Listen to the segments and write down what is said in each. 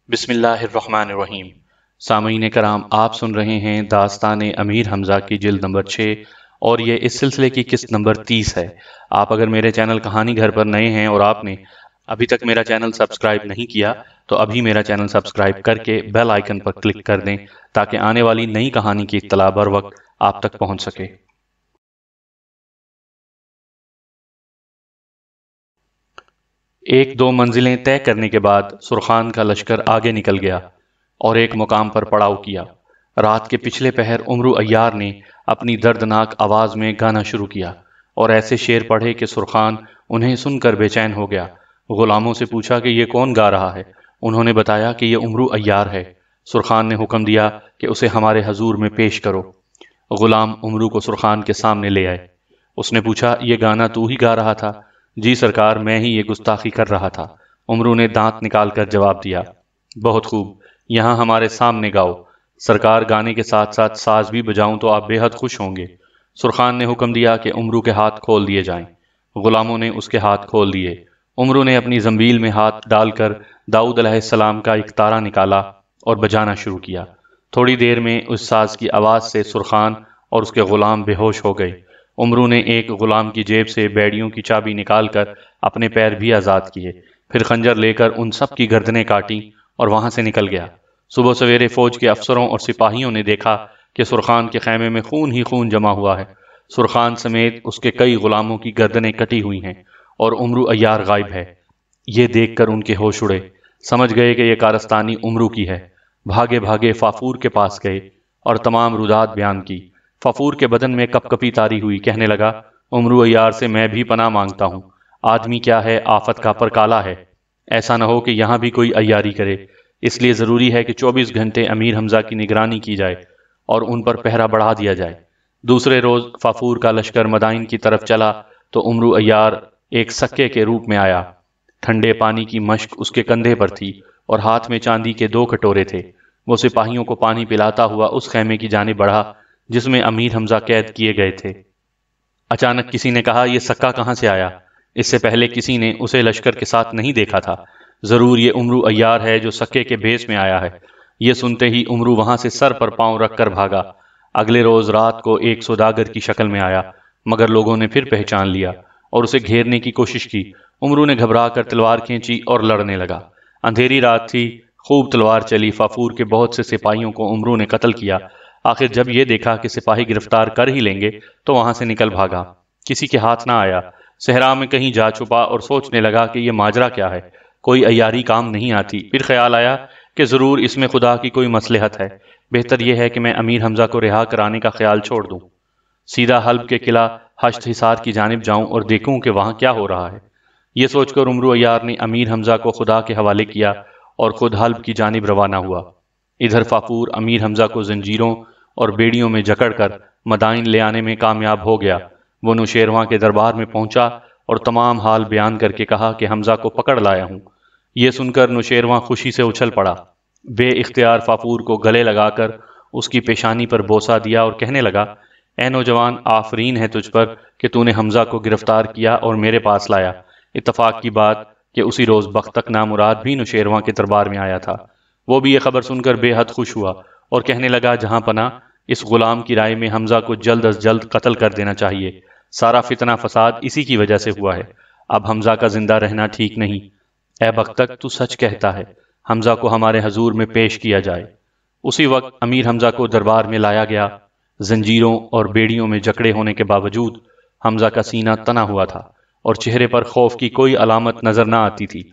بسم اللہ الرحمن الرحیم۔ سامعین کرام، آپ سن رہے ہیں داستان امیر حمزہ کی جلد نمبر 6 اور یہ اس سلسلے کی قسط نمبر 30 ہے۔ آپ اگر میرے چینل کہانی گھر پر نئے ہیں اور آپ نے ابھی تک میرا چینل سبسکرائب نہیں کیا تو ابھی میرا چینل سبسکرائب کر کے بیل آئیکن پر کلک کر دیں تاکہ آنے والی نئی کہانی کی اطلاع بر وقت آپ تک پہنچ سکے۔ ایک دو منزلیں طے کرنے کے بعد سرخان کا لشکر آگے نکل گیا اور ایک مقام پر پڑاؤ کیا۔ رات کے پچھلے پہر عمرو عیار نے اپنی دردناک آواز میں گانا شروع کیا اور ایسے شعر پڑھے کہ سرخان انہیں سن کر بے چین ہو گیا۔ غلاموں سے پوچھا کہ یہ کون گا رہا ہے؟ انہوں نے بتایا کہ یہ عمرو عیار ہے۔ سرخان نے حکم دیا کہ اسے ہمارے حضور میں پیش کرو۔ غلام عمرو کو سرخان کے سامنے لے آئے۔ اس نے پوچھا، یہ گانا تو ہی گا رہا تھا؟ جی سرکار، میں ہی یہ گستاخی کر رہا تھا، عمرو نے دانت نکال کر جواب دیا۔ بہت خوب، یہاں ہمارے سامنے گاؤ۔ سرکار، گانے کے ساتھ ساتھ ساز بھی بجاؤں تو آپ بے حد خوش ہوں گے۔ سرخان نے حکم دیا کہ عمرو کے ہاتھ کھول دیے جائیں۔ غلاموں نے اس کے ہاتھ کھول دیے۔ عمرو نے اپنی زنبیل میں ہاتھ ڈال کر داؤد علیہ السلام کا ایک تارا نکالا اور بجانا شروع کیا۔ تھوڑی دیر میں اس ساز کی آواز سے سرخان اور اس کے غلام بے ہوش ہو گئے۔ عمرو نے ایک غلام کی جیب سے بیڑیوں کی چابی نکال کر اپنے پیر بھی آزاد کیے، پھر خنجر لے کر ان سب کی گردنیں کاٹیں اور وہاں سے نکل گیا۔ صبح سویرے فوج کے افسروں اور سپاہیوں نے دیکھا کہ سرخان کے خیمے میں خون ہی خون جمع ہوا ہے۔ سرخان سمیت اس کے کئی غلاموں کی گردنیں کٹی ہوئی ہیں اور عمرو عیار غائب ہے۔ یہ دیکھ کر ان کے ہوش اڑے، سمجھ گئے کہ یہ کارستانی عمرو کی ہے۔ بھاگے بھاگے فافور کے پاس گئے اور تمام رودات بیان کی۔ فافور کے بدن میں کپ کپی تاری ہوئی، کہنے لگا، عمرو عیار سے میں بھی پناہ مانگتا ہوں۔ آدمی کیا ہے، آفت کا پرکالا ہے۔ ایسا نہ ہو کہ یہاں بھی کوئی عیاری کرے، اس لیے ضروری ہے کہ 24 گھنٹے امیر حمزہ کی نگرانی کی جائے اور ان پر پہرا بڑھا دیا جائے۔ دوسرے روز فافور کا لشکر مدائن کی طرف چلا تو عمرو عیار ایک سکے کے روپ میں آیا۔ ٹھنڈے پانی کی مشک اس کے کندھے پر تھی اور ہاتھ میں چاندی کے 2 کٹورے تھے۔ وہ سپاہیوں کو پانی پلاتا ہوا اس خیمے کی جانب بڑھا جس میں امیر حمزہ قید کیے گئے تھے۔ اچانک کسی نے کہا، یہ سکا کہاں سے آیا؟ اس سے پہلے کسی نے اسے لشکر کے ساتھ نہیں دیکھا تھا۔ ضرور یہ عمرو عیار ہے جو سکے کے بھیس میں آیا ہے۔ یہ سنتے ہی عمرو وہاں سے سر پر پاؤں رکھ کر بھاگا۔ اگلے روز رات کو ایک سوداگر کی شکل میں آیا، مگر لوگوں نے پھر پہچان لیا اور اسے گھیرنے کی کوشش کی۔ عمرو نے گھبرا کر تلوار کھینچی اور لڑنے لگا۔ اندھیری رات تھی، خوب تلوار چلی۔ فافور کے بہت سے سپاہیوں کو عمرو نے قتل کیا۔ آخر جب یہ دیکھا کہ سپاہی گرفتار کر ہی لیں گے تو وہاں سے نکل بھاگا۔ کسی کے ہاتھ نہ آیا، صحرا میں کہیں جا چھپا اور سوچنے لگا کہ یہ ماجرا کیا ہے، کوئی عیاری کام نہیں آتی۔ پھر خیال آیا کہ ضرور اس میں خدا کی کوئی مصلحت ہے، بہتر یہ ہے کہ میں امیر حمزہ کو رہا کرانے کا خیال چھوڑ دوں، سیدھا حلب کے قلعہ ہشت حصار کی جانب جاؤں اور دیکھوں کہ وہاں کیا ہو رہا ہے۔ یہ سوچ کر عمرو عیار نے امیر حمزہ کو خدا کے حوالے کیا اور خود حلب کی جانب روانہ ہوا۔ ادھر فافور امیر حمزہ کو زنجیروں اور بیڑیوں میں جکڑ کر مدائن لے آنے میں کامیاب ہو گیا۔ وہ نوشیرواں کے دربار میں پہنچا اور تمام حال بیان کر کے کہا کہ حمزہ کو پکڑ لایا ہوں۔ یہ سن کر نوشیرواں خوشی سے اچھل پڑا، بے اختیار فافور کو گلے لگا کر اس کی پیشانی پر بوسہ دیا اور کہنے لگا، اے نوجوان، آفرین ہے تجھ پر کہ تو نے حمزہ کو گرفتار کیا اور میرے پاس لایا۔ اتفاق کی بات کہ اسی روز بختک نامراد بھی نوشیرواں کے دربار میں آیا تھا۔ وہ بھی یہ خبر سن کر بے حد خوش ہوا اور کہنے لگا، جہاں پناہ، اس غلام کی رائے میں حمزہ کو جلد از جلد قتل کر دینا چاہیے۔ سارا فتنہ فساد اسی کی وجہ سے ہوا ہے۔ اب حمزہ کا زندہ رہنا ٹھیک نہیں۔ اے بختک، تو سچ کہتا ہے، حمزہ کو ہمارے حضور میں پیش کیا جائے۔ اسی وقت امیر حمزہ کو دربار میں لایا گیا۔ زنجیروں اور بیڑیوں میں جکڑے ہونے کے باوجود حمزہ کا سینہ تنا ہوا تھا اور چہرے پر خوف کی کوئی علامت نظر نہ آتی تھی۔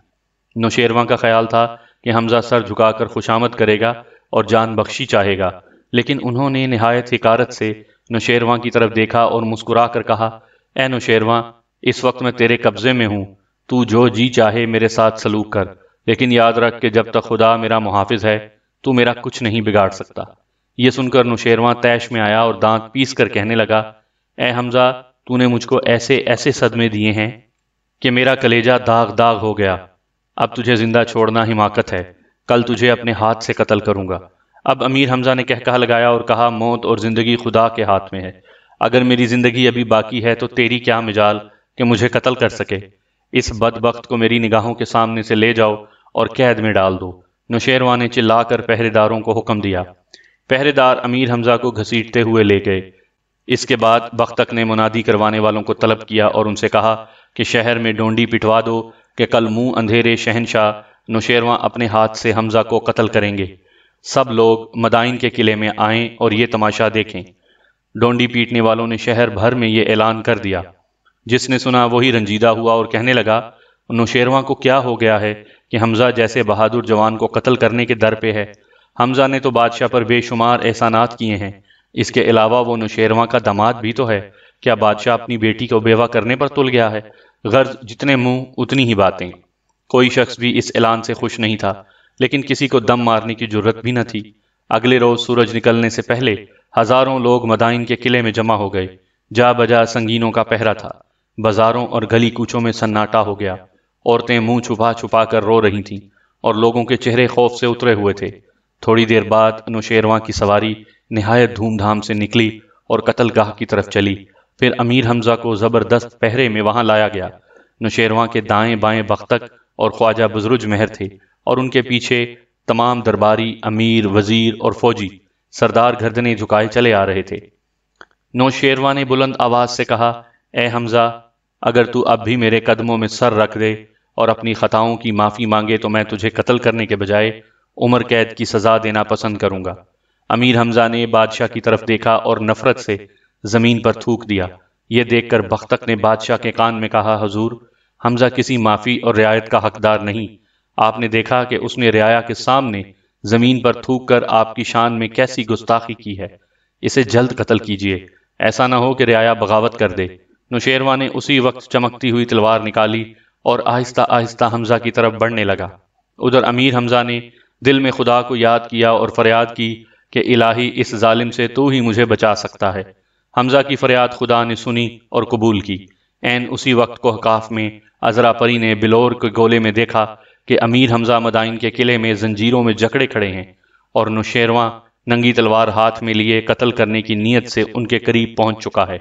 نوشیرواں کا خیال تھا کہ حمزہ سر جھکا کر خوشامد کرے گا اور جان بخشی چاہے گا، لیکن انہوں نے نہایت حقارت سے نوشیرواں کی طرف دیکھا اور مسکرا کر کہا، اے نوشیرواں، اس وقت میں تیرے قبضے میں ہوں، تو جو جی چاہے میرے ساتھ سلوک کر، لیکن یاد رکھ کہ جب تک خدا میرا محافظ ہے تو میرا کچھ نہیں بگاڑ سکتا۔ یہ سن کر نوشیرواں طیش میں آیا اور دانت پیس کر کہنے لگا، اے حمزہ، تو نے مجھ کو ایسے ایسے صدمے دیے ہیں کہ میرا کلیجہ داغ داغ ہو گیا۔ اب تجھے زندہ چھوڑنا حماقت ہے، کل تجھے اپنے ہاتھ سے قتل کروں گا۔ اب امیر حمزہ نے کہا لگایا اور کہا، موت اور زندگی خدا کے ہاتھ میں ہے۔ اگر میری زندگی ابھی باقی ہے تو تیری کیا مجال کہ مجھے قتل کر سکے۔ اس بدبخت کو میری نگاہوں کے سامنے سے لے جاؤ اور قید میں ڈال دو۔ نوشیروان نے چلا کر پہرے داروں کو حکم دیا۔ پہرے دار امیر حمزہ کو گھسیٹتے ہوئے لے گئے۔ اس کے بعد بختک نے منادی کروانے والوں کو طلب کیا اور ان سے کہا کہ شہر میں ڈونڈی پٹوا دو کہ کل منہ اندھیرے شہنشاہ نوشیروان اپنے ہاتھ سے حمزہ کو قتل کریں گے۔ سب لوگ مدائن کے قلعے میں آئیں اور یہ تماشا دیکھیں۔ ڈونڈی پیٹنے والوں نے شہر بھر میں یہ اعلان کر دیا۔ جس نے سنا وہی رنجیدہ ہوا اور کہنے لگا، نوشیروان کو کیا ہو گیا ہے کہ حمزہ جیسے بہادر جوان کو قتل کرنے کے در پہ ہے؟ حمزہ نے تو بادشاہ پر بے شمار احسانات کیے ہیں، اس کے علاوہ وہ نوشیروان کا داماد بھی تو ہے، کیا بادشاہ اپنی بیٹی کو بیوہ کرنے پر تل گیا ہے؟ غرض جتنے منہ اتنی ہی باتیں۔ کوئی شخص بھی اس اعلان سے خوش نہیں تھا، لیکن کسی کو دم مارنے کی جرت بھی نہ تھی۔ اگلے روز سورج نکلنے سے پہلے ہزاروں لوگ مدائن کے قلعے میں جمع ہو گئے۔ جا بجا سنگینوں کا پہرا تھا۔ بازاروں اور گلی کوچوں میں سناٹا ہو گیا۔ عورتیں منہ چھپا چھپا کر رو رہی تھیں اور لوگوں کے چہرے خوف سے اترے ہوئے تھے۔ تھوڑی دیر بعد نوشیروان کی سواری نہایت دھوم دھام سے نکلی اور قتل گاہ کی طرف چلی۔ پھر امیر حمزہ کو زبردست پہرے میں وہاں لایا گیا۔ نوشیروان کے دائیں بائیں بختک اور خواجہ بزرج مہر تھے اور ان کے پیچھے تمام درباری، امیر، وزیر اور فوجی سردار گردنیں جھکائے چلے آ رہے تھے۔ نوشیروان نے بلند آواز سے کہا، اے حمزہ، اگر تو اب بھی میرے قدموں میں سر رکھ دے اور اپنی خطاؤں کی معافی مانگے تو میں تجھے قتل کرنے کے بجائے عمر قید کی سزا دینا پسند کروں گا۔ امیر حمزہ نے بادشاہ کی طرف دیکھا اور نفرت سے زمین پر تھوک دیا۔ یہ دیکھ کر بختک نے بادشاہ کے کان میں کہا، حضور، حمزہ کسی معافی اور رعایت کا حقدار نہیں۔ آپ نے دیکھا کہ اس نے رعایا کے سامنے زمین پر تھوک کر آپ کی شان میں کیسی گستاخی کی ہے۔ اسے جلد قتل کیجیے، ایسا نہ ہو کہ رعایا بغاوت کر دے۔ نوشیروان نے اسی وقت چمکتی ہوئی تلوار نکالی اور آہستہ آہستہ حمزہ کی طرف بڑھنے لگا۔ ادھر امیر حمزہ نے دل میں خدا کو یاد کیا اور فریاد کی کہ الہی، اس ظالم سے تو ہی مجھے بچا سکتا ہے۔ حمزہ کی فریاد خدا نے سنی اور قبول کی۔ عین اسی وقت کوہکاف میں عذرا پری نے بلور کے گولے میں دیکھا کہ امیر حمزہ مدائن کے قلعے میں زنجیروں میں جکڑے کھڑے ہیں اور نوشیروان ننگی تلوار ہاتھ میں لیے قتل کرنے کی نیت سے ان کے قریب پہنچ چکا ہے۔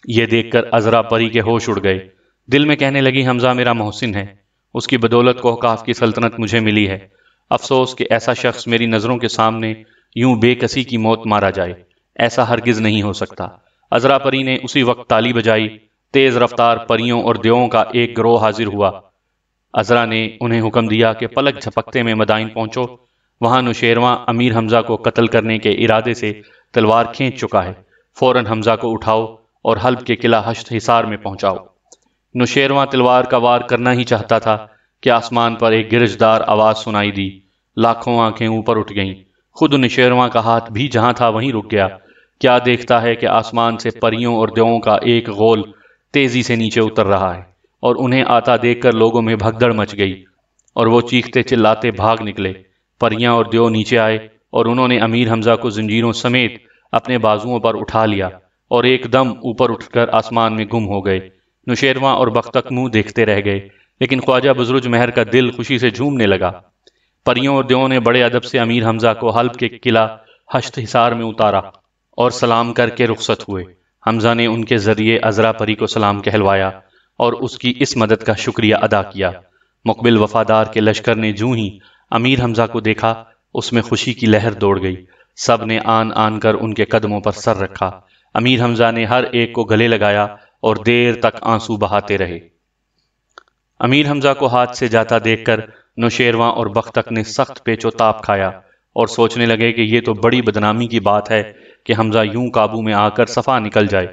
یہ دیکھ کر عذرا پری کے ہوش اڑ گئے۔ دل میں کہنے لگی، حمزہ میرا محسن ہے، اس کی بدولت کوہکاف کی سلطنت مجھے ملی ہے۔ افسوس کہ ایسا شخص میری نظروں کے سامنے یوں بے کسی کی موت مارا جائے، ایسا ہرگز نہیں ہو سکتا۔ عذرا پری نے اسی وقت تالی بجائی۔ تیز رفتار پریوں اور دیووں کا ایک گروہ حاضر ہوا۔ عذرا نے انہیں حکم دیا کہ پلک جھپکتے میں مدائن پہنچو، وہاں نوشیروان امیر حمزہ کو قتل کرنے کے ارادے سے تلوار کھینچ چکا ہے، فوراً حمزہ کو اٹھاؤ اور حلب کے قلعہ ہشت حصار میں پہنچاؤ۔ نوشیروان تلوار کا وار کرنا ہی چاہتا تھا کہ آسمان پر ایک گرجدار آواز سنائی دی۔ لاکھوں آنکھیں اوپر اٹھ گئیں۔ خود نوشیروان کا ہاتھ بھی جہاں تھا وہیں رک گیا۔ کیا دیکھتا ہے کہ آسمان سے پریوں اور دیووں کا ایک غول تیزی سے نیچے اتر رہا ہے اور انہیں آتا دیکھ کر لوگوں میں بھگدڑ مچ گئی اور وہ چیختے چلاتے بھاگ نکلے۔ پریاں اور دیو نیچے آئے اور انہوں نے امیر حمزہ کو زنجیروں سمیت اپنے بازوؤں پر اٹھا لیا اور ایک دم اوپر اٹھ کر آسمان میں گم ہو گئے۔ نوشیروان اور بختک منہ دیکھتے رہ گئے، لیکن خواجہ بزرج مہر کا دل خوشی سے جھومنے لگا۔ پریوں اور دیووں نے بڑے ادب سے امیر حمزہ کو حلب کے قلعہ ہشت حصار میں اتارا اور سلام کر کے رخصت ہوئے۔ حمزہ نے ان کے ذریعے عذرا پری کو سلام کہلوایا اور اس کی اس مدد کا شکریہ ادا کیا۔ مقبل وفادار کے لشکر نے جوں ہی امیر حمزہ کو دیکھا، اس میں خوشی کی لہر دوڑ گئی۔ سب نے آن آن کر ان کے قدموں پر سر رکھا۔ امیر حمزہ نے ہر ایک کو گلے لگایا اور دیر تک آنسو بہاتے رہے۔ امیر حمزہ کو ہاتھ سے جاتا دیکھ کر نوشیروان اور بختک نے سخت پیچ و تاب کھایا اور سوچنے لگے کہ یہ تو بڑی بدنامی کی بات ہے کہ حمزہ یوں قابو میں آ کر صفا نکل جائے۔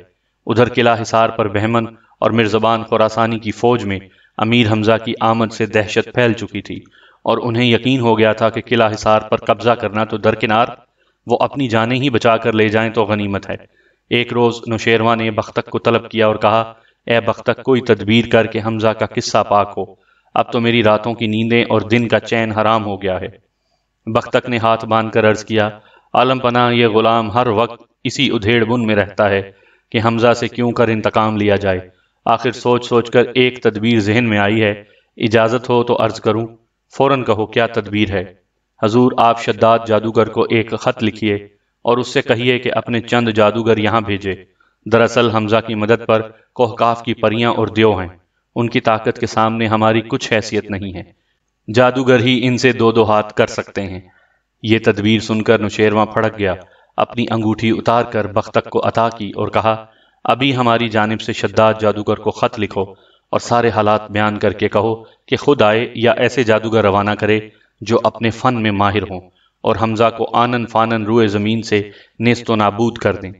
ادھر قلعہ حصار پر بہمن اور مرزبان خراسانی کی فوج میں امیر حمزہ کی آمد سے دہشت پھیل چکی تھی اور انہیں یقین ہو گیا تھا کہ قلعہ حصار پر قبضہ کرنا تو درکنار، وہ اپنی جانیں ہی بچا کر لے جائیں تو غنیمت ہے۔ ایک روز نوشیروان نے بختک کو طلب کیا اور کہا، اے بختک، کوئی تدبیر کر کے حمزہ کا قصہ پاک ہو، اب تو میری راتوں کی نیندیں اور دن کا چین حرام ہو گیا ہے۔ بختک نے ہاتھ باندھ کر عرض کیا، عالم پناہ، یہ غلام ہر وقت اسی ادھیڑ بن میں رہتا ہے کہ حمزہ سے کیوں کر انتقام لیا جائے۔ آخر سوچ سوچ کر ایک تدبیر ذہن میں آئی ہے، اجازت ہو تو عرض کروں؟ فوراً کہو، کیا تدبیر ہے؟ حضور، آپ شداد جادوگر کو ایک خط لکھیے اور اس سے کہیے کہ اپنے چند جادوگر یہاں بھیجے۔ دراصل حمزہ کی مدد پر کوہکاف کی پریاں اور دیو ہیں، ان کی طاقت کے سامنے ہماری کچھ حیثیت نہیں ہے۔ جادوگر ہی ان سے دو دو ہاتھ کر سکتے ہیں۔ یہ تدبیر سن کر نوشیرواں پھڑک گیا، اپنی انگوٹھی اتار کر بختک کو عطا کی اور کہا، ابھی ہماری جانب سے شداد جادوگر کو خط لکھو اور سارے حالات بیان کر کے کہو کہ خود آئے یا ایسے جادوگر روانہ کرے جو اپنے فن میں ماہر ہوں اور حمزہ کو آنن فانن روئے زمین سے نیست و نابود کر دیں۔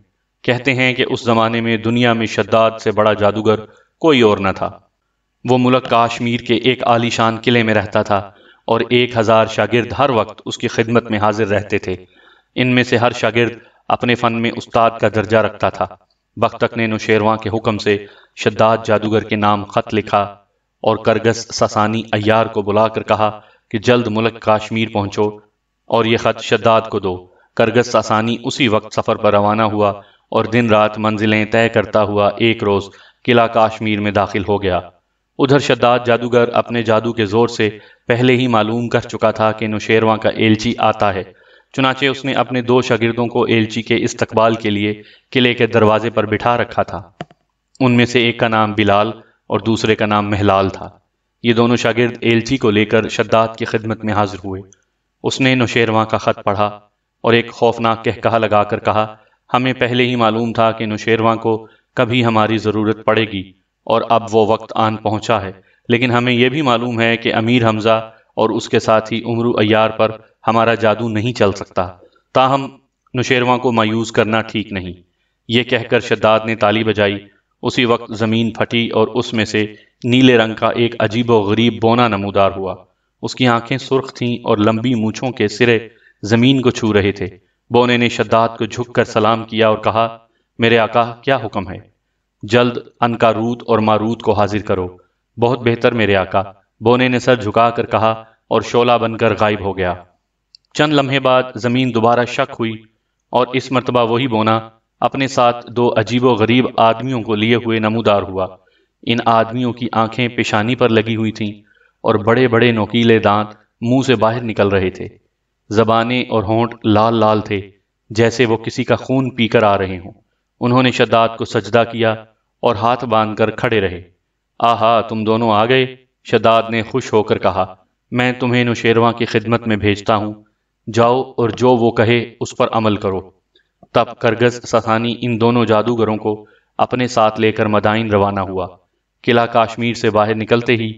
کہتے ہیں کہ اس زمانے میں دنیا میں شداد سے بڑا جادوگر کوئی اور نہ تھا۔ وہ ملک کاشمیر کے ایک عالی شان قلعے میں رہتا تھا اور 1000 شاگرد ہر وقت اس کی خدمت میں حاضر رہتے تھے۔ ان میں سے ہر شاگرد اپنے فن میں استاد کا درجہ رکھتا تھا۔ بختک نے نوشیرواں کے حکم سے شداد جادوگر کے نام خط لکھا اور کرگس ساسانی عیار کو بلا کر کہا کہ جلد ملک کاشمیر پہنچو اور یہ خط شداد کو دو۔ کرگس ساسانی اسی وقت سفر پر روانہ ہوا اور دن رات منزلیں طے کرتا ہوا ایک روز قلعہ کاشمیر میں داخل ہو گیا۔ ادھر شداد جادوگر اپنے جادو کے زور سے پہلے ہی معلوم کر چکا تھا کہ نوشیرواں کا ایلچی آتا ہے، چنانچہ اس نے اپنے 2 شاگردوں کو ایلچی کے استقبال کے لیے قلعے کے دروازے پر بٹھا رکھا تھا۔ ان میں سے ایک کا نام بلال اور دوسرے کا نام مہلال تھا۔ یہ دونوں شاگرد ایلچی کو لے کر شداد کی خدمت میں حاضر ہوئے۔ اس نے نوشیرواں کا خط پڑھا اور ایک خوفناک کہکہا لگا کر کہا، ہمیں پہلے ہی معلوم تھا کہ نوشیرواں کو کبھی ہماری ضرورت پڑے گی اور اب وہ وقت آن پہنچا ہے، لیکن ہمیں یہ بھی معلوم ہے کہ امیر حمزہ اور اس کے ساتھی عمرو عیار پر ہمارا جادو نہیں چل سکتا، تاہم نوشیرواں کو مایوس کرنا ٹھیک نہیں۔ یہ کہہ کر شداد نے تالی بجائی۔ اسی وقت زمین پھٹی اور اس میں سے نیلے رنگ کا ایک عجیب و غریب بونا نمودار ہوا۔ اس کی آنکھیں سرخ تھیں اور لمبی مونچھوں کے سرے زمین کو چھو رہے تھے۔ بونے نے شداد کو جھک کر سلام کیا اور کہا، میرے آقا کیا حکم ہے؟ جلد انکاروت اور ماروت کو حاضر کرو۔ بہت بہتر میرے آقا، بونے نے سر جھکا کر کہا اور شعلہ بن کر غائب ہو گیا۔ چند لمحے بعد زمین دوبارہ شک ہوئی اور اس مرتبہ وہی بونا اپنے ساتھ 2 عجیب و غریب آدمیوں کو لیے ہوئے نمودار ہوا۔ ان آدمیوں کی آنکھیں پیشانی پر لگی ہوئی تھیں اور بڑے بڑے نوکیلے دانت منہ سے باہر نکل رہے تھے۔ زبانیں اور ہونٹ لال لال تھے جیسے وہ کسی کا خون پی کر آ رہے ہوں۔ انہوں نے شداد کو سجدہ کیا اور ہاتھ باندھ کر کھڑے رہے۔ آہا، تم دونوں آ گئے، شداد نے خوش ہو کر کہا، میں تمہیں نوشیرواں کی خدمت میں بھیجتا ہوں، جاؤ اور جو وہ کہے اس پر عمل کرو۔ تب کرگس ساسانی ان دونوں جادوگروں کو اپنے ساتھ لے کر مدائن روانہ ہوا۔ قلعہ کاشمیر سے باہر نکلتے ہی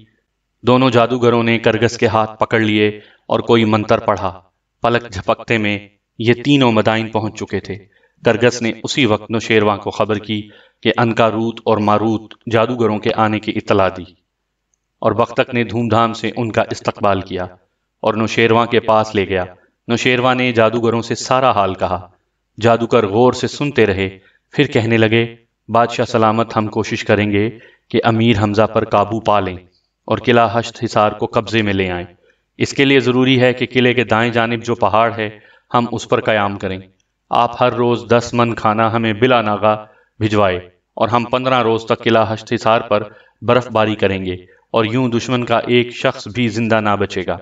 دونوں جادوگروں نے کرگس کے ہاتھ پکڑ لیے اور کوئی منتر پڑھا۔ پلک جھپکتے میں یہ تینوں مدائن پہنچ چکے تھے۔ کرگس نے اسی وقت نوشیرواں کو خبر کی کہ انکاروت اور ماروت جادوگروں کے آنے کی اطلاع دی، اور بختک نے دھوم دھام سے ان کا استقبال کیا اور نوشیرواں کے پاس لے گیا۔ نوشیرواں نے جادوگروں سے سارا حال کہا۔ جادوگر غور سے سنتے رہے، پھر کہنے لگے، بادشاہ سلامت، ہم کوشش کریں گے کہ امیر حمزہ پر قابو پا لیں اور قلعہ ہشت حصار کو قبضے میں لے آئیں۔ اس کے لیے ضروری ہے کہ قلعے کے دائیں جانب جو پہاڑ ہے ہم اس پر قیام کریں۔ آپ ہر روز 10 من کھانا ہمیں بلا ناغہ بھجوائے اور ہم 15 روز تک قلعہ ہشت حصار پر برف باری کریں گے اور یوں دشمن کا ایک شخص بھی زندہ نہ بچے گا۔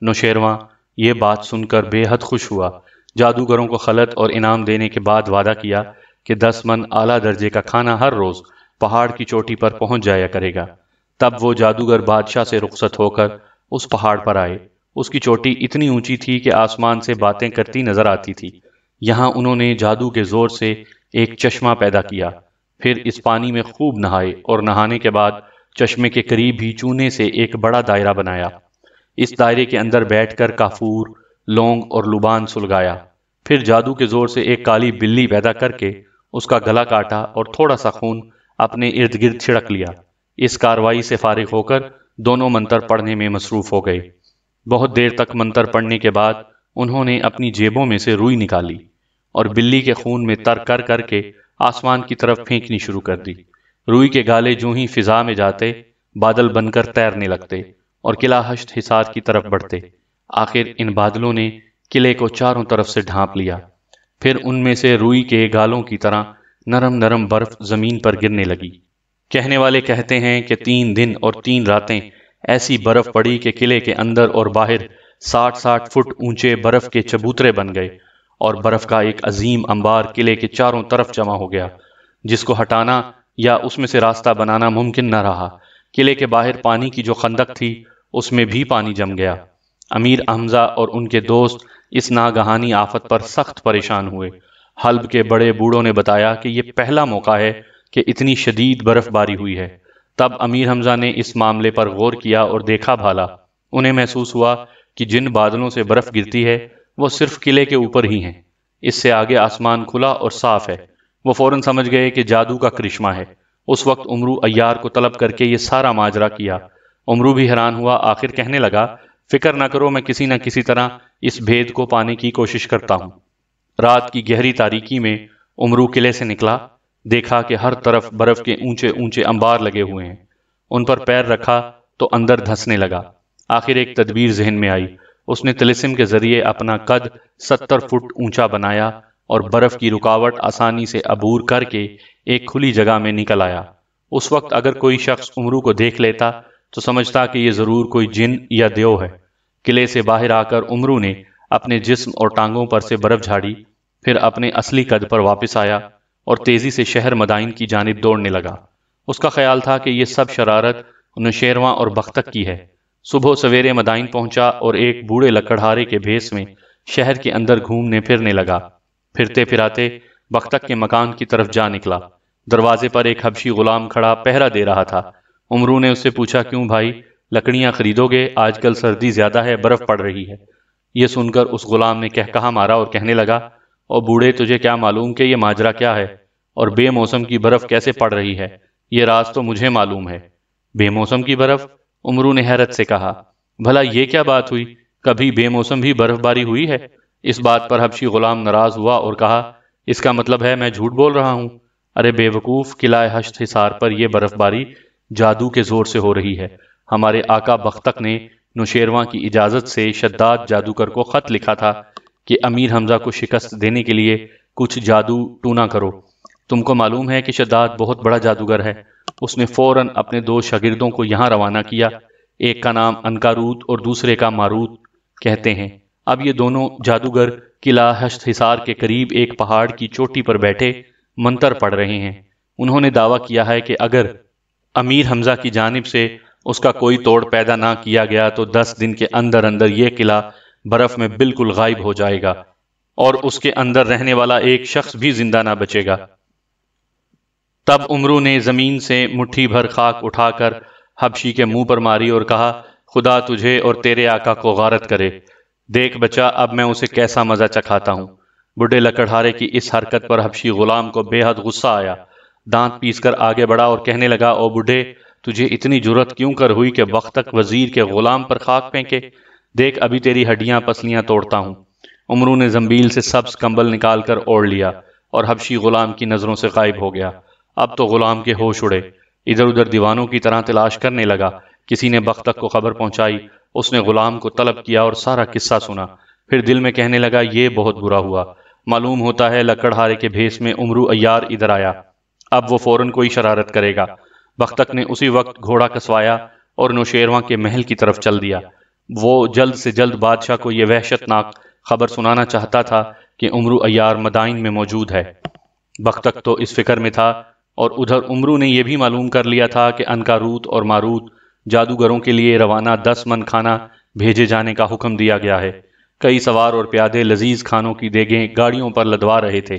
نوشیرواں یہ بات سن کر بے حد خوش ہوا۔ جادوگروں کو خلعت اور انعام دینے کے بعد وعدہ کیا کہ 10 من اعلیٰ درجے کا کھانا ہر روز پہاڑ کی چوٹی پر پہنچ جایا کرے گا۔ تب وہ جادوگر بادشاہ سے رخصت ہو کر اس پہاڑ پر آئے۔ اس کی چوٹی اتنی اونچی تھی کہ آسمان سے باتیں کرتی نظر آتی تھی۔ یہاں انہوں نے جادو کے زور سے ایک چشمہ پیدا کیا، پھر اس پانی میں خوب نہائے اور نہانے کے بعد چشمے کے قریب ہی چونے سے ایک بڑا دائرہ بنایا۔ اس دائرے کے اندر بیٹھ کر کافور، لونگ اور لبان سلگایا، پھر جادو کے زور سے ایک کالی بلی پیدا کر کے اس کا گلا کاٹا اور تھوڑا سا خون اپنے ارد گرد چھڑک لیا۔ اس کاروائی سے فارغ ہو کر دونوں منتر پڑھنے میں مصروف ہو گئے۔ بہت دیر تک منتر پڑھنے کے بعد انہوں نے اپنی جیبوں میں سے روئی نکالی اور بلی کے خون میں تر کر کر کے آسمان کی طرف پھینکنی شروع کر دی۔ روئی کے گالے جو ہی فضا میں جاتے، بادل بن کر تیرنے لگتے اور قلعہ ہشت حصار کی طرف بڑھتے۔ آخر ان بادلوں نے قلعے کو چاروں طرف سے ڈھانپ لیا۔ پھر ان میں سے روئی کے گالوں کی طرح نرم نرم برف زمین پر گرنے لگی۔ کہنے والے کہتے ہیں کہ 3 دن اور 3 راتیں ایسی برف پڑی کہ قلعے کے اندر اور باہر 60-60 فٹ اونچے برف کے چبوترے بن گئے اور برف کا ایک عظیم انبار قلعے کے چاروں طرف جمع ہو گیا، جس کو ہٹانا یا اس میں سے راستہ بنانا ممکن نہ رہا۔ قلعے کے باہر پانی کی جو خندق تھی اس میں بھی پانی جم گیا۔ امیر حمزہ اور ان کے دوست اس ناگہانی آفت پر سخت پریشان ہوئے۔ حلب کے بڑے بوڑھوں نے بتایا کہ یہ پہلا موقع ہے کہ اتنی شدید برف باری ہوئی ہے۔ تب امیر حمزہ نے اس معاملے پر غور کیا اور دیکھا بھالا۔ انہیں محسوس ہوا کہ جن بادلوں سے برف گرتی ہے وہ صرف قلعے کے اوپر ہی ہیں، اس سے آگے آسمان کھلا اور صاف ہے۔ وہ فوراً سمجھ گئے کہ جادو کا کرشمہ ہے۔ اس وقت عمرو عیار کو طلب کر کے یہ سارا ماجرا کیا۔ عمرو بھی حیران ہوا، آخر کہنے لگا، فکر نہ کرو، میں کسی نہ کسی طرح اس بھید کو پانے کی کوشش کرتا ہوں۔ رات کی گہری تاریکی میں عمرو قلعے سے نکلا، دیکھا کہ ہر طرف برف کے اونچے اونچے انبار لگے ہوئے ہیں۔ ان پر پیر رکھا تو اندر دھنسنے لگا۔ آخر ایک تدبیر ذہن میں آئی۔ اس نے طلسم کے ذریعے اپنا قد 70 فٹ اونچا بنایا اور برف کی رکاوٹ آسانی سے عبور کر کے ایک کھلی جگہ میں نکل آیا۔ اس وقت اگر کوئی شخص عمرو کو دیکھ لیتا تو سمجھتا کہ یہ ضرور کوئی جن یا دیو ہے۔ قلعے سے باہر آ کر عمرو نے اپنے جسم اور ٹانگوں پر سے برف جھاڑی، پھر اپنے اصلی قد پر واپس آیا اور تیزی سے شہر مدائن کی جانب دوڑنے لگا۔ اس کا خیال تھا کہ یہ سب شرارت نوشیروان اور بختک کی ہے۔ صبح سویرے مدائن پہنچا اور ایک بوڑھے لکڑہارے کے بھیس میں شہر کے اندر گھومنے پھرنے لگا۔ پھرتے پھراتے بختک کے مکان کی طرف جا نکلا۔ دروازے پر ایک حبشی غلام کھڑا پہرا دے رہا تھا۔ عمرو نے اس سے پوچھا، کیوں بھائی، لکڑیاں خریدو گے؟ آج کل سردی زیادہ ہے، برف پڑ رہی ہے۔ یہ سن کر اس غلام نے کہا مارا اور کہنے لگا، او بوڑھے، تجھے کیا معلوم کہ یہ ماجرا کیا ہے اور بے موسم کی برف کیسے پڑ رہی ہے؟ یہ راز تو مجھے معلوم ہے۔ بے موسم کی برف؟ عمرو نے حیرت سے کہا، بھلا یہ کیا بات ہوئی؟ کبھی بے موسم بھی برف باری ہوئی ہے؟ اس بات پر حبشی غلام ناراض ہوا اور کہا، اس کا مطلب ہے میں جھوٹ بول رہا ہوں؟ ارے بے وقوف، قلعہ ہشت حصار پر یہ برف باری جادو کے زور سے ہو رہی ہے۔ ہمارے آقا بختک نے نوشیروان کی اجازت سے شداد جادوگر کو خط لکھا تھا کہ امیر حمزہ کو شکست دینے کے لیے کچھ جادو ٹونا کرو۔ تم کو معلوم ہے کہ شداد بہت بڑا جادوگر ہے۔ اس نے فوراً اپنے 2 شاگردوں کو یہاں روانہ کیا، ایک کا نام انکاروت اور دوسرے کا ماروت کہتے ہیں۔ اب یہ دونوں جادوگر قلعہ ہشت حصار کے قریب ایک پہاڑ کی چوٹی پر بیٹھے منتر پڑھ رہے ہیں۔ انہوں نے دعویٰ کیا ہے کہ اگر امیر حمزہ کی جانب سے اس کا کوئی توڑ پیدا نہ کیا گیا تو 10 دن کے اندر اندر یہ قلعہ برف میں بالکل غائب ہو جائے گا اور اس کے اندر رہنے والا ایک شخص بھی زندہ نہ بچے گا۔ تب عمرو نے زمین سے مٹھی بھر خاک اٹھا کر حبشی کے منہ پر ماری اور کہا، خدا تجھے اور تیرے آقا کو غارت کرے۔ دیکھ بچہ، اب میں اسے کیسا مزہ چکھاتا ہوں۔ بڈھے لکڑہارے کی اس حرکت پر حبشی غلام کو بے حد غصہ آیا۔ دانت پیس کر آگے بڑھا اور کہنے لگا، او بڈھے، تجھے اتنی جرت کیوں کر ہوئی کہ بختک وزیر کے غلام پر خاک پھینکے؟ دیکھ ابھی تیری ہڈیاں پسلیاں توڑتا ہوں۔ عمرو نے زنبیل سے سبز کمبل نکال کر اوڑھ لیا اور حبشی غلام کی نظروں سے غائب ہو گیا۔ اب تو غلام کے ہوش اڑے، ادھر ادھر دیوانوں کی طرح تلاش کرنے لگا۔ کسی نے بختک کو خبر پہنچائی، اس نے غلام کو طلب کیا اور سارا قصہ سنا۔ پھر دل میں کہنے لگا، یہ بہت برا ہوا، معلوم ہوتا ہے لکڑہارے کے بھیس میں عمرو عیار ادھر آیا، اب وہ فوراً کوئی شرارت کرے گا۔ بختک نے اسی وقت گھوڑا کسوایا اور نوشیروان کے محل کی طرف چل دیا۔ وہ جلد سے جلد بادشاہ کو یہ وحشتناک خبر سنانا چاہتا تھا کہ عمرو عیار مدائن میں موجود ہے۔ بختک تو اس فکر میں تھا اور ادھر عمرو نے یہ بھی معلوم کر لیا تھا کہ انکاروت اور ماروت جادوگروں کے لیے روانہ 10 من کھانا بھیجے جانے کا حکم دیا گیا ہے۔ کئی سوار اور پیادے لذیذ کھانوں کی دیگیں گاڑیوں پر لدوا رہے تھے۔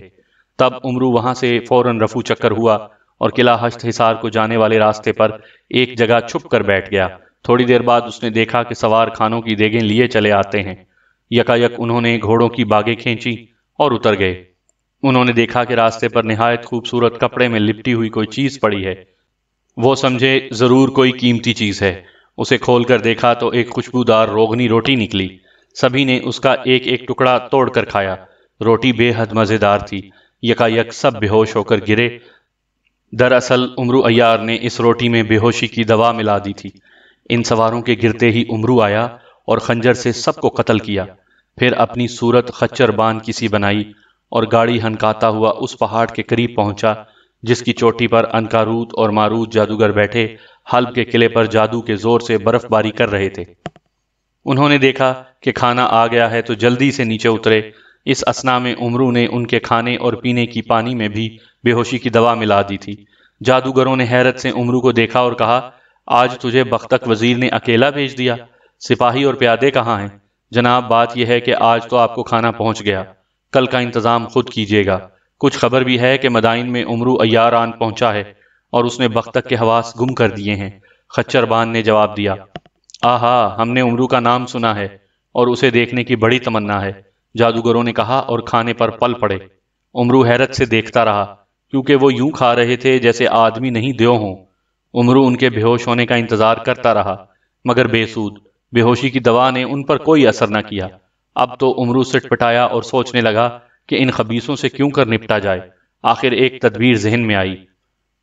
تب عمرو وہاں سے فوراً رفو چکر ہوا اور قلعہ ہشت حصار کو جانے والے راستے پر ایک جگہ چھپ کر بیٹھ گیا۔ تھوڑی دیر بعد اس نے دیکھا کہ سوار کھانوں کی دیگیں لیے چلے آتے ہیں۔ یکایک انہوں نے گھوڑوں کی باگیں کھینچی اور اتر گئے۔ انہوں نے دیکھا کہ راستے پر نہایت خوبصورت کپڑے میں لپٹی ہوئی کوئی چیز پڑی ہے۔ وہ سمجھے ضرور کوئی قیمتی چیز ہے۔ اسے کھول کر دیکھا تو ایک خوشبودار روغنی روٹی نکلی۔ سبھی نے اس کا ایک ایک ٹکڑا توڑ کر کھایا۔ روٹی بے حد مزیدار تھی۔ یکایک سب بے ہوش ہو کر گرے۔ دراصل عمرو عیار نے اس روٹی میں بے ہوشی کی دوا ملا دی تھی۔ ان سواروں کے گرتے ہی عمرو آیا اور خنجر سے سب کو قتل کیا۔ پھر اپنی صورت خچر بان کی سی بنائی اور گاڑی ہنکاتا ہوا اس پہاڑ کے قریب پہنچا جس کی چوٹی پر انکاروت اور ماروت جادوگر بیٹھے حلب کے قلعے پر جادو کے زور سے برف باری کر رہے تھے۔ انہوں نے دیکھا کہ کھانا آ گیا ہے تو جلدی سے نیچے اترے۔ اس اثنا میں عمرو نے ان کے کھانے اور پینے کی پانی میں بھی بے ہوشی کی دوا ملا دی تھی۔ جادوگروں نے حیرت سے عمرو کو دیکھا اور کہا، آج تجھے بختک وزیر نے اکیلا بھیج دیا، سپاہی اور پیادے کہاں ہیں؟ جناب بات یہ ہے کہ آج تو آپ کو کھانا پہنچ گیا، کل کا انتظام خود کیجیے گا۔ کچھ خبر بھی ہے کہ مدائن میں عمرو عیار آن پہنچا ہے اور اس نے بختک کے حواس گم کر دیے ہیں۔ خچر بان نے جواب دیا، آہا، ہم نے عمرو کا نام سنا ہے اور اسے دیکھنے کی بڑی تمنا ہے، جادوگروں نے کہا اور کھانے پر پل پڑے۔ عمرو حیرت سے دیکھتا رہا، کیونکہ وہ یوں کھا رہے تھے جیسے آدمی نہیں دیو ہوں۔ عمرو ان کے بے ہوش ہونے کا انتظار کرتا رہا، مگر بے سود، بے ہوشی کی دوا نے ان پر کوئی اثر نہ کیا۔ اب تو عمرو سٹ پٹایا اور سوچنے لگا کہ ان خبیثوں سے کیوں کر نپٹا جائے۔ آخر ایک تدبیر ذہن میں آئی،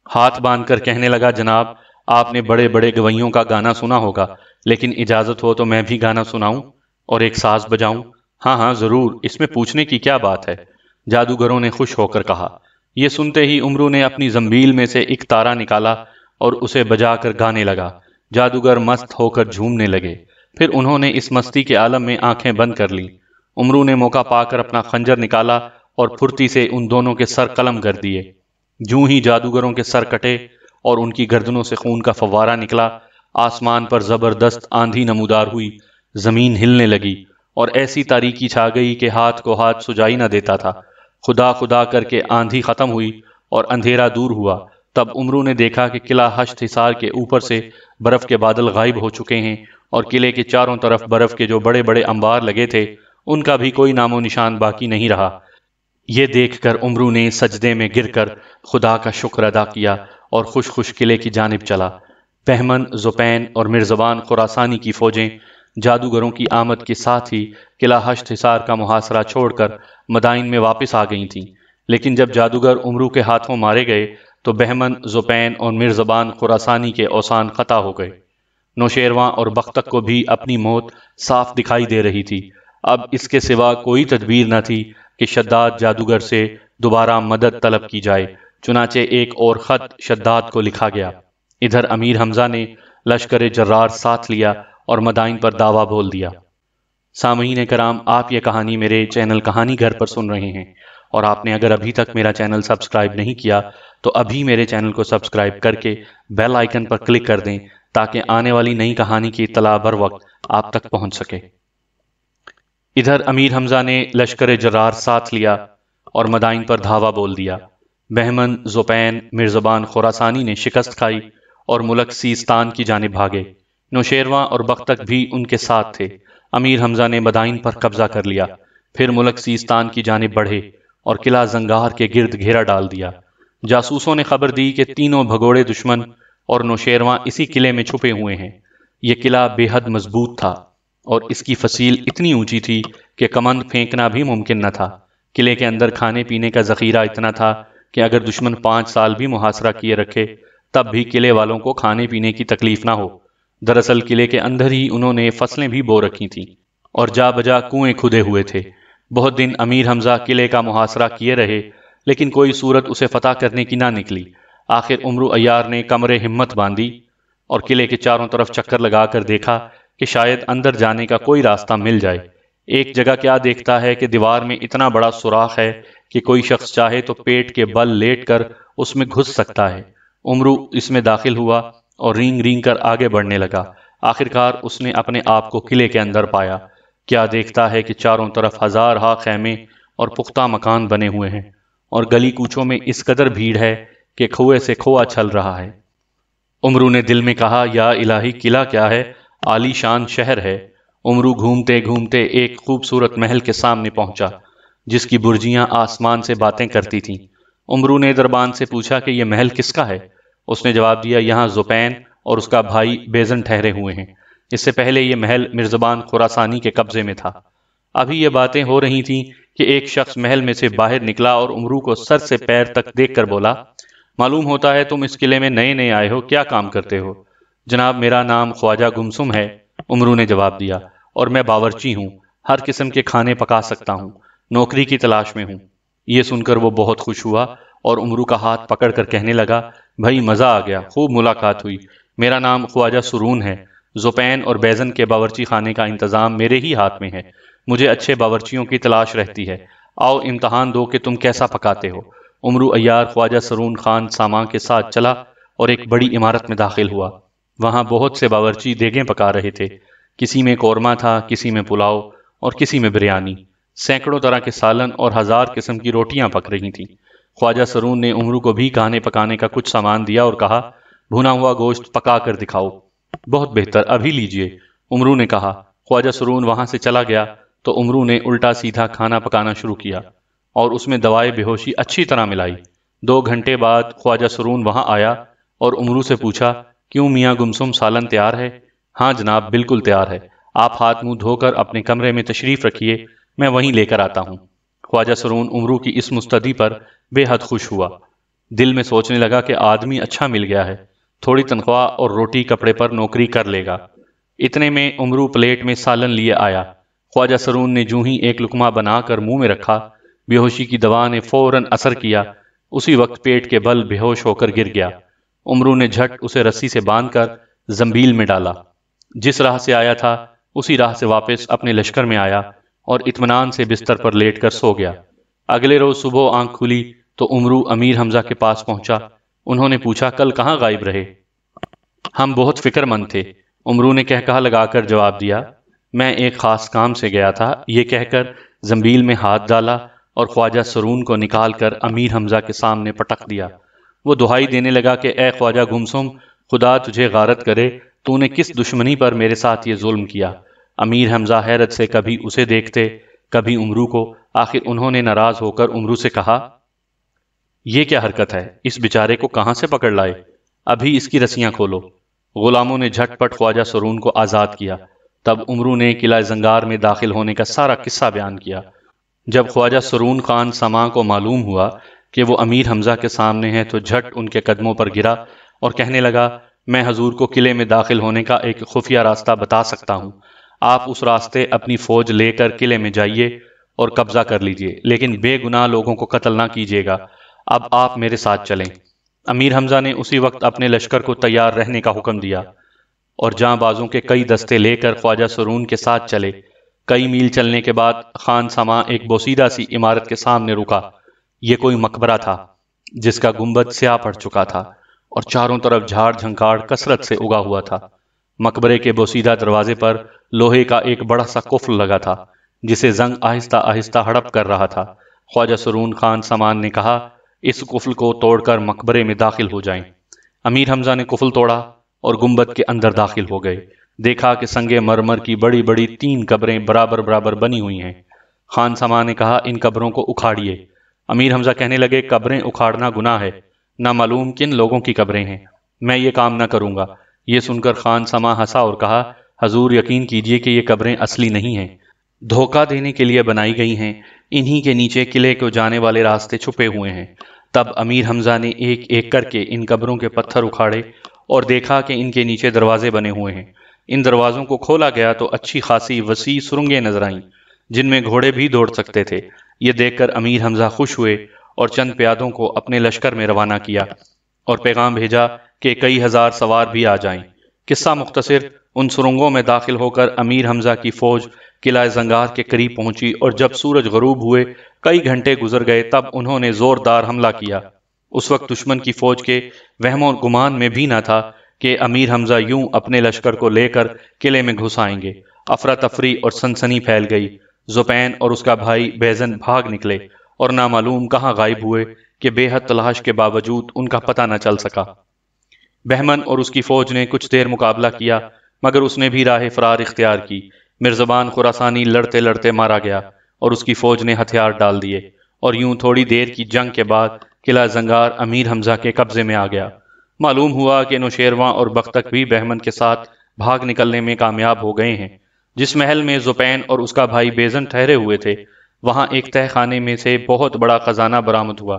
ہاتھ باندھ کر کہنے لگا، جناب آپ نے بڑے بڑے گویوں کا گانا سنا ہوگا، لیکن اجازت ہو تو میں بھی گانا سناؤں اور ایک ساز بجاؤں؟ ہاں ہاں ضرور، اس میں پوچھنے کی کیا بات ہے، جادوگروں نے خوش ہو کر کہا۔ یہ سنتے ہی عمرو نے اپنی زنبیل میں سے ایک تارا نکالا اور اسے بجا کر گانے لگا۔ جادوگر مست ہو کر جھومنے لگے، پھر انہوں نے اس مستی کے عالم میں آنکھیں بند کر لیں۔ عمرو نے موقع پا کر اپنا خنجر نکالا اور پھرتی سے ان دونوں کے سر قلم کر دیے۔ جوں ہی جادوگروں کے سر کٹے اور ان کی گردنوں سے خون کا فوارہ نکلا، آسمان پر زبردست آندھی نمودار ہوئی، زمین ہلنے لگی اور ایسی تاریکی چھا گئی کہ ہاتھ کو ہاتھ سجائی نہ دیتا تھا۔ خدا خدا کر کے آندھی ختم ہوئی اور اندھیرا دور ہوا۔ تب عمرو نے دیکھا کہ قلعہ ہشت حصار کے اوپر سے برف کے بادل غائب ہو چکے ہیں اور قلعے کے چاروں طرف برف کے جو بڑے بڑے انبار لگے تھے ان کا بھی کوئی نام و نشان باقی نہیں رہا۔ یہ دیکھ کر عمرو نے سجدے میں گر کر خدا کا شکر ادا کیا اور خوش خوش قلعے کی جانب چلا۔ بہمن، زپین اور مرزبان خراسانی کی فوجیں جادوگروں کی آمد کے ساتھ ہی قلعہ ہشت حصار کا محاصرہ چھوڑ کر مدائن میں واپس آ گئی تھیں، لیکن جب جادوگر عمرو کے ہاتھوں مارے گئے تو بہمن، زپین اور مرزبان خراسانی کے اوسان قطع ہو گئے۔ نوشیرواں اور بختک کو بھی اپنی موت صاف دکھائی دے رہی تھی۔ اب اس کے سوا کوئی تدبیر نہ تھی کہ شداد جادوگر سے دوبارہ مدد طلب کی جائے۔ چنانچہ ایک اور خط شداد کو لکھا گیا۔ ادھر امیر حمزہ نے لشکر جرار ساتھ لیا اور مدائن پر دعویٰ بول دیا۔ سامعین کرام، آپ یہ کہانی میرے چینل کہانی گھر پر سن رہے ہیں، اور آپ نے اگر ابھی تک میرا چینل سبسکرائب نہیں کیا تو ابھی میرے چینل کو سبسکرائب کر کے بیل آئیکن پر کلک کر دیں تاکہ آنے والی نئی کہانی کی اطلاع بر وقت آپ تک پہنچ سکے۔ ادھر امیر حمزہ نے لشکر جرار ساتھ لیا اور مدائن پر دھاوا بول دیا۔ بہمن، زپین، مرزبان خراسانی نے شکست کھائی اور ملک سیستان کی جانب بھاگے۔ نوشیرواں اور بختک بھی ان کے ساتھ تھے۔ امیر حمزہ نے مدائن پر قبضہ کر لیا، پھر ملک سیستان کی جانب بڑھے اور قلعہ زنگار کے گرد گھیرا ڈال دیا۔ جاسوسوں نے خبر دی کہ تینوں بھگوڑے دشمن اور نوشیرواں اسی قلعے میں چھپے ہوئے ہیں۔ یہ قلعہ بے حد مضبوط تھا اور اس کی فصیل اتنی اونچی تھی کہ کمند پھینکنا بھی ممکن نہ تھا۔ قلعے کے اندر کھانے پینے کا ذخیرہ اتنا تھا کہ اگر دشمن 5 سال بھی محاصرہ کیے رکھے تب بھی قلعے والوں کو کھانے پینے کی تکلیف نہ ہو۔ دراصل قلعے کے اندر ہی انہوں نے فصلیں بھی بو رکھی تھیں اور جا بجا کنویں کھدے ہوئے تھے۔ بہت دن امیر حمزہ قلعے کا محاصرہ کیے رہے، لیکن کوئی صورت اسے فتح کرنے کی نہ نکلی۔ آخر عمرو عیار نے کمر ہمت باندھی اور قلعے کے چاروں طرف چکر لگا کر دیکھا کہ شاید اندر جانے کا کوئی راستہ مل جائے۔ ایک جگہ کیا دیکھتا ہے کہ دیوار میں اتنا بڑا سوراخ ہے کہ کوئی شخص چاہے تو پیٹ کے بل لیٹ کر اس میں گھس سکتا ہے۔ عمرو اس میں داخل ہوا اور رینگ رینگ کر آگے بڑھنے لگا۔ آخرکار اس نے اپنے آپ کو قلعے کے اندر پایا۔ کیا دیکھتا ہے کہ چاروں طرف ہزارہا خیمے اور پختہ مکان بنے ہوئے ہیں اور گلی کوچوں میں اس قدر بھیڑ ہے کہ کھوئے سے کھوا چھل رہا ہے۔ عمرو نے دل میں کہا، یا الہی، قلعہ کیا ہے، عالی شان شہر ہے۔ عمرو گھومتے گھومتے ایک خوبصورت محل کے سامنے پہنچا جس کی برجیاں آسمان سے باتیں کرتی تھیں۔ عمرو نے دربان سے پوچھا کہ یہ محل کس کا ہے؟ اس نے جواب دیا، یہاں زپین اور اس کا بھائی بیزن ٹھہرے ہوئے ہیں۔ اس سے پہلے یہ محل مرزبان خراسانی کے قبضے میں تھا۔ ابھی یہ باتیں ہو رہی تھیں کہ ایک شخص محل میں سے باہر نکلا اور عمرو کو سر سے پیر تک دیکھ کر بولا، معلوم ہوتا ہے تم اس قلعے میں نئے نئے آئے ہو، کیا کام کرتے ہو؟ جناب میرا نام خواجہ گمسم ہے، عمرو نے جواب دیا، اور میں باورچی ہوں، ہر قسم کے کھانے پکا سکتا ہوں، نوکری کی تلاش میں ہوں۔ یہ سن کر وہ بہت خوش ہوا اور عمرو کا ہاتھ پکڑ کر کہنے لگا، بھائی مزہ آ گیا، خوب ملاقات ہوئی، میرا نام خواجہ سرون ہے، زپین اور بیزن کے باورچی خانے کا انتظام میرے ہی ہاتھ میں ہے، مجھے اچھے باورچیوں کی تلاش رہتی ہے، آؤ امتحان دو کہ تم کیسا پکاتے ہو۔ عمرو عیار خواجہ سرون خان سامان کے ساتھ چلا اور ایک بڑی عمارت میں داخل ہوا۔ وہاں بہت سے باورچی دیگیں پکا رہے تھے، کسی میں قورمہ تھا، کسی میں پلاؤ اور کسی میں بریانی، سینکڑوں طرح کے سالن اور ہزار قسم کی روٹیاں پک رہی تھیں۔ خواجہ سرون نے عمرو کو بھی کھانے پکانے کا کچھ سامان دیا اور کہا، بھنا ہوا گوشت پکا کر دکھاؤ۔ بہت بہتر، ابھی لیجئے، عمرو نے کہا۔ خواجہ سرون وہاں سے چلا گیا تو عمرو نے الٹا سیدھا کھانا پکانا شروع کیا اور اس میں دوائے بے ہوشی اچھی طرح ملائی۔ 2 گھنٹے بعد خواجہ سرون وہاں آیا اور عمرو سے پوچھا، کیوں میاں گمسم، سالن تیار ہے؟ ہاں جناب، بالکل تیار ہے، آپ ہاتھ منہ دھو کر اپنے کمرے میں تشریف رکھیے، میں وہیں لے کر آتا ہوں۔ خواجہ سرون عمرو کی اس مستدی پر بے حد خوش ہوا، دل میں سوچنے لگا کہ آدمی اچھا مل گیا ہے، تھوڑی تنخواہ اور روٹی کپڑے پر نوکری کر لے گا۔ اتنے میں عمرو پلیٹ میں سالن لیے آیا۔ خواجہ سرون نے جوں ہی ایک لقمہ بنا کر منہ میں رکھا، بے ہوشی کی دوا نے فوراً اثر کیا، اسی وقت پیٹ کے بل بے ہوش ہو کر گر گیا۔ عمرو نے جھٹ اسے رسی سے باندھ کر زنبیل میں ڈالا، جس راہ سے آیا تھا اسی راہ سے واپس اپنے لشکر میں آیا اور اطمینان سے بستر پر لیٹ کر سو گیا۔ اگلے روز صبح آنکھ کھلی تو عمرو امیر حمزہ کے پاس پہنچا۔ انہوں نے پوچھا، کل کہاں غائب رہے؟ ہم بہت فکر مند تھے، عمرو نے کہا لگا کر جواب دیا، میں ایک خاص کام سے گیا تھا۔ یہ کہہ کر زنبیل میں ہاتھ ڈالا اور خواجہ سرون کو نکال کر امیر حمزہ کے سامنے پٹک دیا۔ وہ دہائی دینے لگا کہ اے خواجہ گمسم، خدا تجھے غارت کرے، تو نے کس دشمنی پر میرے ساتھ یہ ظلم کیا؟ امیر حمزہ حیرت سے کبھی اسے دیکھتے کبھی عمرو کو، آخر انہوں نے ناراض ہو کر عمرو سے کہا، یہ کیا حرکت ہے؟ اس بیچارے کو کہاں سے پکڑ لائے؟ ابھی اس کی رسیاں کھولو۔ غلاموں نے جھٹ پٹ خواجہ سرون کو آزاد کیا۔ تب عمرو نے قلعہ زنگار میں داخل ہونے کا سارا قصہ بیان کیا۔ جب خواجہ سرون خان سماں کو معلوم ہوا کہ وہ امیر حمزہ کے سامنے ہے تو جھٹ ان کے قدموں پر گرا اور کہنے لگا، میں حضور کو قلعے میں داخل ہونے کا ایک خفیہ راستہ بتا سکتا ہوں، آپ اس راستے اپنی فوج لے کر قلعے میں جائیے اور قبضہ کر لیجئے، لیکن بے گناہ لوگوں کو قتل نہ کیجیے گا۔ اب آپ میرے ساتھ چلیں۔ امیر حمزہ نے اسی وقت اپنے لشکر کو تیار رہنے کا حکم دیا اور جاں بازوں کے کئی دستے لے کر خواجہ سرون کے ساتھ چلے۔ کئی میل چلنے کے بعد خان سماں ایک بوسیدہ سی عمارت کے سامنے رکا۔ یہ کوئی مقبرہ تھا جس کا گنبد سیاہ پڑ چکا تھا اور چاروں طرف جھاڑ جھنکاڑ کثرت سے اگا ہوا تھا۔ مقبرے کے بوسیدہ دروازے پر لوہے کا ایک بڑا سا قفل لگا تھا جسے زنگ آہستہ آہستہ ہڑپ کر رہا تھا۔ خواجہ سرون خان سمان نے کہا، اس قفل کو توڑ کر مقبرے میں داخل ہو جائیں۔ امیر حمزہ نے قفل توڑا اور گنبد کے اندر داخل ہو گئے۔ دیکھا کہ سنگ مرمر کی بڑی بڑی 3 قبریں برابر برابر بنی ہوئی ہیں۔ خان سماں نے کہا، ان قبروں کو اکھاڑیے۔ امیر حمزہ کہنے لگے، قبریں اکھاڑنا گناہ ہے، نہ معلوم کن لوگوں کی قبریں ہیں، میں یہ کام نہ کروں گا۔ یہ سن کر خان سماں ہنسا اور کہا، حضور یقین کیجئے کہ یہ قبریں اصلی نہیں ہیں، دھوکہ دینے کے لیے بنائی گئی ہیں، انہی کے نیچے قلعے کو جانے والے راستے چھپے ہوئے ہیں۔ تب امیر حمزہ نے ایک ایک کر کے ان قبروں کے پتھر اکھاڑے اور دیکھا کہ ان کے نیچے دروازے بنے ہوئے ہیں۔ ان دروازوں کو کھولا گیا تو اچھی خاصی وسیع سرنگیں نظر آئیں جن میں گھوڑے بھی دوڑ سکتے تھے۔ یہ دیکھ کر امیر حمزہ خوش ہوئے اور چند پیادوں کو اپنے لشکر میں روانہ کیا اور پیغام بھیجا کہ کئی ہزار سوار بھی آ جائیں۔ قصہ مختصر، ان سرنگوں میں داخل ہو کر امیر حمزہ کی فوج قلعہ زنگار کے قریب پہنچی اور جب سورج غروب ہوئے کئی گھنٹے گزر گئے تب انہوں نے زوردار حملہ کیا۔ اس وقت دشمن کی فوج کے وہم و گمان میں بھی نہ تھا کہ امیر حمزہ یوں اپنے لشکر کو لے کر قلعے میں گھس آئیں گے۔ افراتفری اور سنسنی پھیل گئی۔ زبین اور اس کا بھائی بیزن بھاگ نکلے اور نامعلوم کہاں غائب ہوئے کہ بے حد تلاش کے باوجود ان کا پتہ نہ چل سکا۔ بہمن اور اس کی فوج نے کچھ دیر مقابلہ کیا مگر اس نے بھی راہ فرار اختیار کی۔ مرزبان خراسانی لڑتے لڑتے مارا گیا اور اس کی فوج نے ہتھیار ڈال دیے اور یوں تھوڑی دیر کی جنگ کے بعد قلعہ زنگار امیر حمزہ کے قبضے میں آ گیا۔ معلوم ہوا کہ نوشیرواں اور بختک بھی بہمن کے ساتھ بھاگ نکلنے میں کامیاب ہو گئے ہیں۔ جس محل میں زپین اور اس کا بھائی بیزن ٹھہرے ہوئے تھے وہاں ایک تہ خانے میں سے بہت بڑا خزانہ برآمد ہوا۔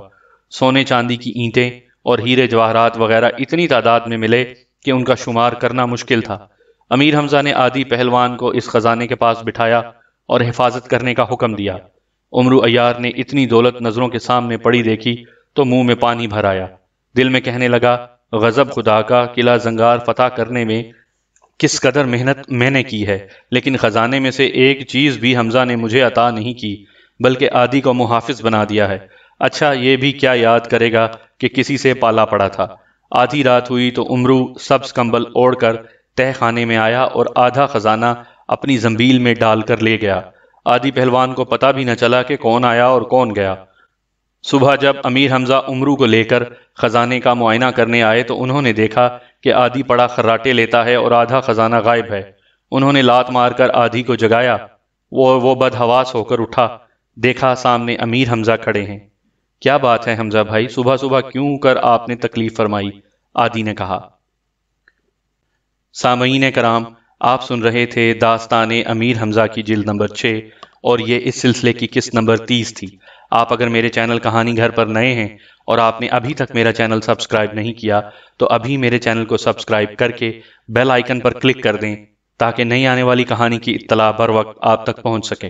سونے چاندی کی اینٹیں اور ہیرے جواہرات وغیرہ اتنی تعداد میں ملے کہ ان کا شمار کرنا مشکل تھا۔ امیر حمزہ نے عادی پہلوان کو اس خزانے کے پاس بٹھایا اور حفاظت کرنے کا حکم دیا۔ عمرو عیار نے اتنی دولت نظروں کے سامنے پڑی دیکھی تو منہ میں پانی بھر آیا۔ دل میں کہنے لگا، غضب خدا کا، قلعہ زنگار فتح کرنے میں کس قدر محنت میں نے کی ہے، لیکن خزانے میں سے ایک چیز بھی حمزہ نے مجھے عطا نہیں کی بلکہ عادی کو محافظ بنا دیا ہے۔ اچھا یہ بھی کیا یاد کرے گا کہ کسی سے پالا پڑا تھا۔ آدھی رات ہوئی تو امرو سبز کمبل اوڑھ کر تہ خانے میں آیا اور آدھا خزانہ اپنی زنبیل میں ڈال کر لے گیا۔ آدھی پہلوان کو پتہ بھی نہ چلا کہ کون آیا اور کون گیا۔ صبح جب امیر حمزہ امرو کو لے کر خزانے کا معائنہ کرنے آئے تو انہوں نے دیکھا کہ آدھی پڑا خراٹے لیتا ہے اور آدھا خزانہ غائب ہے۔ انہوں نے لات مار کر آدھی کو جگایا۔ وہ بدحواس ہو کر اٹھا، دیکھا سامنے امیر حمزہ کھڑے ہیں۔ کیا بات ہے حمزہ بھائی، صبح صبح کیوں کر آپ نے تکلیف فرمائی؟ آدھی نے کہا۔ سامعین کرام، آپ سن رہے تھے داستان امیر حمزہ کی جلد نمبر 6 اور یہ اس سلسلے کی قسط نمبر 30 تھی۔ آپ اگر میرے چینل کہانی گھر پر نئے ہیں اور آپ نے ابھی تک میرا چینل سبسکرائب نہیں کیا تو ابھی میرے چینل کو سبسکرائب کر کے بیل آئیکن پر کلک کر دیں تاکہ نئی آنے والی کہانی کی اطلاع بر وقت آپ تک پہنچ سکے۔